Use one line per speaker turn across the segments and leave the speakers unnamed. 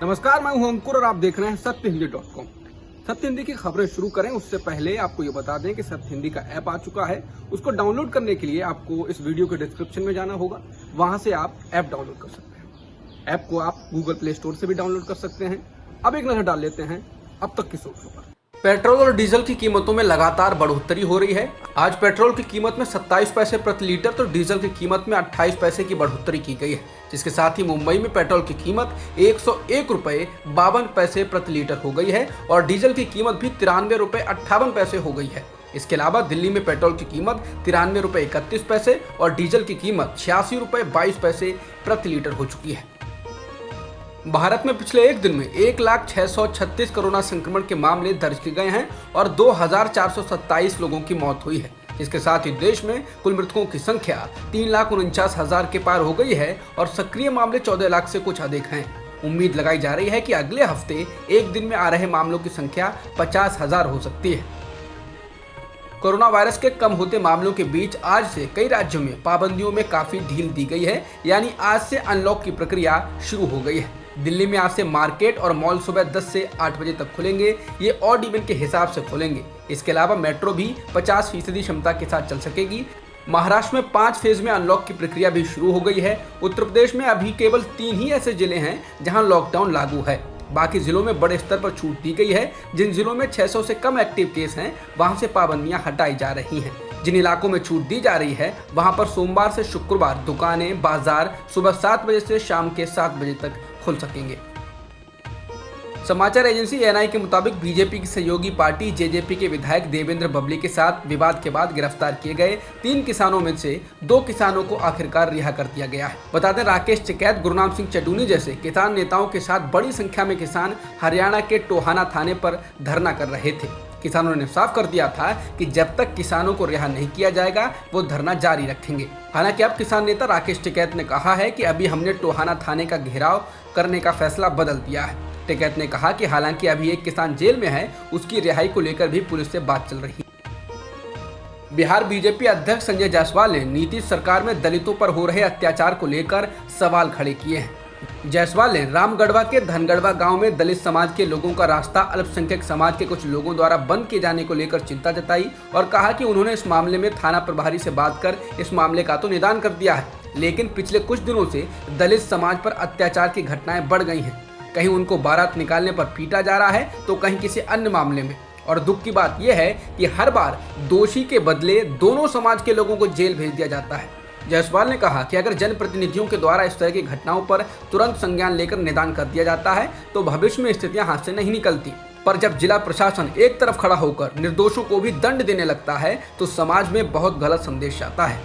नमस्कार, मैं हूं अंकुर और आप देख रहे हैं सत्यहिंदी.com। सत्य हिंदी की खबरें शुरू करें उससे पहले आपको ये बता दें कि सत्य हिंदी का ऐप आ चुका है। उसको डाउनलोड करने के लिए आपको इस वीडियो के डिस्क्रिप्शन में जाना होगा, वहां से आप ऐप डाउनलोड कर सकते हैं। ऐप को आप गूगल प्ले स्टोर से भी डाउनलोड कर सकते हैं। अब एक नजर डाल लेते हैं अब तक की सुर्खियों पर। पेट्रोल और डीजल की कीमतों में लगातार बढ़ोतरी हो रही है। आज पेट्रोल की कीमत में 27 पैसे प्रति लीटर तो डीजल की कीमत में 28 पैसे की बढ़ोतरी की गई है, जिसके साथ ही मुंबई में पेट्रोल की कीमत 101 रुपए 52 पैसे प्रति लीटर हो गई है और डीजल की कीमत भी 93 रुपए 58 पैसे हो गई है। इसके अलावा दिल्ली में पेट्रोल की कीमत 93 रुपए 31 पैसे और डीजल की कीमत 86 रुपए 22 पैसे प्रति लीटर हो चुकी है। भारत में पिछले एक दिन में 1,06,36 कोरोना संक्रमण के मामले दर्ज किए गए हैं और 2,427 लोगों की मौत हुई है। इसके साथ ही देश में कुल मृतकों की संख्या 3,49,000 के पार हो गई है और सक्रिय मामले 14 लाख से कुछ अधिक हैं। उम्मीद लगाई जा रही है कि अगले हफ्ते एक दिन में आ रहे मामलों की संख्या 50,000 हो सकती है। कोरोना वायरस के कम होते मामलों के बीच आज से कई राज्यों में पाबंदियों में काफी ढील दी गई है, यानी आज से अनलॉक की प्रक्रिया शुरू हो गई है। दिल्ली में आज से मार्केट और मॉल सुबह 10 से 8 बजे तक खुलेंगे। ये ऑड इवन के हिसाब से खुलेंगे। इसके अलावा मेट्रो भी 50% क्षमता के साथ चल सकेगी। महाराष्ट्र में 5 फेज में अनलॉक की प्रक्रिया भी शुरू हो गई है। उत्तर प्रदेश में अभी केवल 3 ही ऐसे जिले हैं जहां लॉकडाउन लागू है। बाकी जिलों में बड़े स्तर पर छूट दी गई है। जिन जिलों में 600 से कम एक्टिव केस हैं वहां से पाबंदियां हटाई जा रही हैं। जिन इलाकों में छूट दी जा रही है वहां पर सोमवार से शुक्रवार दुकानें, बाजार सुबह 7 बजे से शाम के 7 बजे तक खुल सकेंगे। समाचार एजेंसी एएनआई के मुताबिक बीजेपी की सहयोगी पार्टी जेजेपी के विधायक देवेंद्र बबली के साथ विवाद के बाद गिरफ्तार किए गए 3 किसानों में से 2 किसानों को आखिरकार रिहा कर दिया गया है। बता दें, राकेश टिकैत, गुरनाम सिंह चड्डूनी जैसे किसान नेताओं के साथ बड़ी संख्या में किसान हरियाणा के टोहाना थाने पर धरना कर रहे थे। किसानों ने साफ कर दिया था कि जब तक किसानों को रिहा नहीं किया जाएगा वो धरना जारी रखेंगे। हालांकि अब किसान नेता राकेश टिकैत ने कहा है कि अभी हमने टोहाना थाने का घेराव करने का फैसला बदल दिया है। टिकैत ने कहा कि हालांकि अभी एक किसान जेल में है, उसकी रिहाई को लेकर भी पुलिस से बात चल रही है। बिहार बीजेपी अध्यक्ष संजय जायसवाल ने नीतीश सरकार में दलितों पर हो रहे अत्याचार को लेकर सवाल खड़े किए हैं। जायसवाल ने रामगढ़वा के धनगढ़वा गांव में दलित समाज के लोगों का रास्ता अल्पसंख्यक समाज के कुछ लोगों द्वारा बंद किए जाने को लेकर चिंता जताई और कहा कि उन्होंने इस मामले में थाना प्रभारी से बात कर इस मामले का तो निदान कर दिया है, लेकिन पिछले कुछ दिनों से दलित समाज पर अत्याचार की घटनाएं बढ़ गई हैं। कहीं उनको बारात निकालने पर पीटा जा रहा है तो कहीं किसी अन्य मामले में। और दुख की बात यह है कि हर बार दोषी के बदले दोनों समाज के लोगों को जेल भेज दिया जाता है। जायसवाल ने कहा कि अगर जनप्रतिनिधियों के द्वारा इस तरह की घटनाओं पर तुरंत संज्ञान लेकर निदान कर दिया जाता है तो भविष्य में स्थितियां हाथ से नहीं निकलती। पर जब जिला प्रशासन एक तरफ खड़ा होकर निर्दोषों को भी दंड देने लगता है तो समाज में बहुत गलत संदेश जाता है।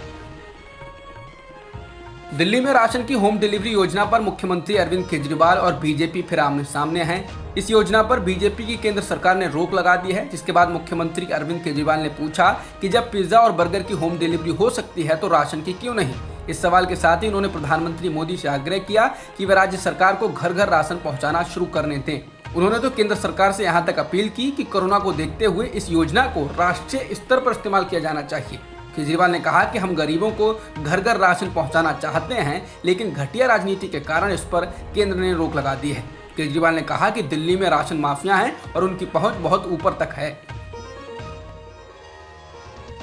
दिल्ली में राशन की होम डिलीवरी योजना पर मुख्यमंत्री अरविंद केजरीवाल और बीजेपी फिर आमने सामने हैं। इस योजना पर बीजेपी की केंद्र सरकार ने रोक लगा दी है, जिसके बाद मुख्यमंत्री अरविंद केजरीवाल ने पूछा कि जब पिज्जा और बर्गर की होम डिलीवरी हो सकती है तो राशन की क्यों नहीं। इस सवाल के साथ ही उन्होंने प्रधानमंत्री मोदी से आग्रह किया कि वे राज्य सरकार को घर घर राशन पहुँचाना शुरू करने दें। उन्होंने तो केंद्र सरकार से यहाँ तक अपील की कि कोरोना को देखते हुए इस योजना को राष्ट्रीय स्तर पर इस्तेमाल किया जाना चाहिए। केजरीवाल ने कहा कि हम गरीबों को घर घर राशन पहुंचाना चाहते हैं, लेकिन घटिया राजनीति के कारण इस पर केंद्र ने रोक लगा दी है। केजरीवाल ने कहा कि दिल्ली में राशन माफिया हैं और उनकी पहुंच बहुत ऊपर तक है।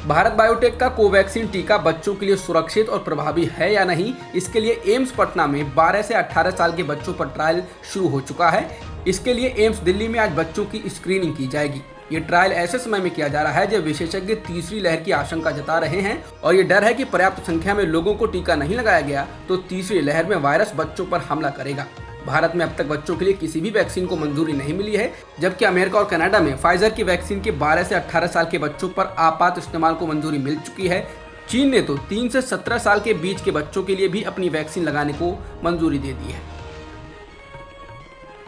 भारत बायोटेक का कोवैक्सीन टीका बच्चों के लिए सुरक्षित और प्रभावी है या नहीं, इसके लिए एम्स पटना में 12 से 18 साल के बच्चों पर ट्रायल शुरू हो चुका है। इसके लिए एम्स दिल्ली में आज बच्चों की स्क्रीनिंग की जाएगी। ये ट्रायल ऐसे समय में किया जा रहा है जब विशेषज्ञ तीसरी लहर की आशंका जता रहे हैं और ये डर है कि पर्याप्त संख्या में लोगों को टीका नहीं लगाया गया तो तीसरी लहर में वायरस बच्चों पर हमला करेगा। भारत में अब तक बच्चों के लिए किसी भी वैक्सीन को मंजूरी नहीं मिली है, जबकि अमेरिका और कनाडा में फाइजर की वैक्सीन के 12 से 18 साल के बच्चों पर आपात इस्तेमाल को मंजूरी मिल चुकी है। चीन ने तो 3 से 17 साल के बीच के बच्चों के लिए भी अपनी वैक्सीन लगाने को मंजूरी दे दी है।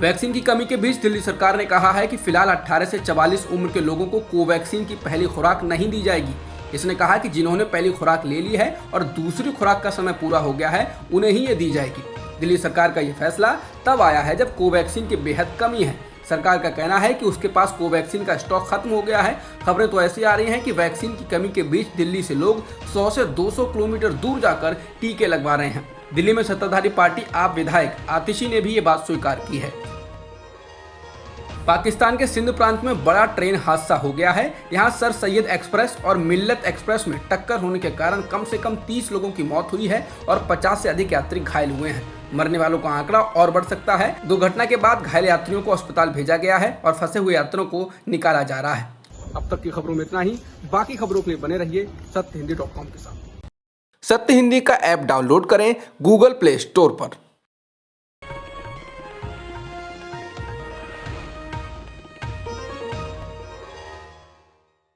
वैक्सीन की कमी के बीच दिल्ली सरकार ने कहा है कि फिलहाल 18 से 44 उम्र के लोगों को कोवैक्सीन की पहली खुराक नहीं दी जाएगी। इसने कहा कि जिन्होंने पहली खुराक ले ली है और दूसरी खुराक का समय पूरा हो गया है उन्हें ही ये दी जाएगी। दिल्ली सरकार का ये फैसला तब आया है जब कोवैक्सीन की बेहद कमी है। सरकार का कहना है कि उसके पास कोवैक्सीन का स्टॉक खत्म हो गया है। खबरें तो ऐसी आ रही हैं कि वैक्सीन की कमी के बीच दिल्ली से लोग 100 से 200 किलोमीटर दूर जाकर टीके लगवा रहे हैं। दिल्ली में सत्ताधारी पार्टी आप विधायक आतिशी ने भी ये बात स्वीकार की है। पाकिस्तान के सिंध प्रांत में बड़ा ट्रेन हादसा हो गया है। यहाँ सर सैयद एक्सप्रेस और मिल्लत एक्सप्रेस में टक्कर होने के कारण कम से कम 30 लोगों की मौत हुई है और 50 से अधिक यात्री घायल हुए हैं। मरने वालों का आंकड़ा और बढ़ सकता है। दुर्घटना के बाद घायल यात्रियों को अस्पताल भेजा गया है और फंसे हुए यात्रियों को निकाला जा रहा है। अब तक की खबरों में इतना ही। बाकी खबरों के लिए बने रहिए सत्यहिंदी.com के साथ। सत्य हिंदी का ऐप डाउनलोड करें गूगल प्ले स्टोर पर।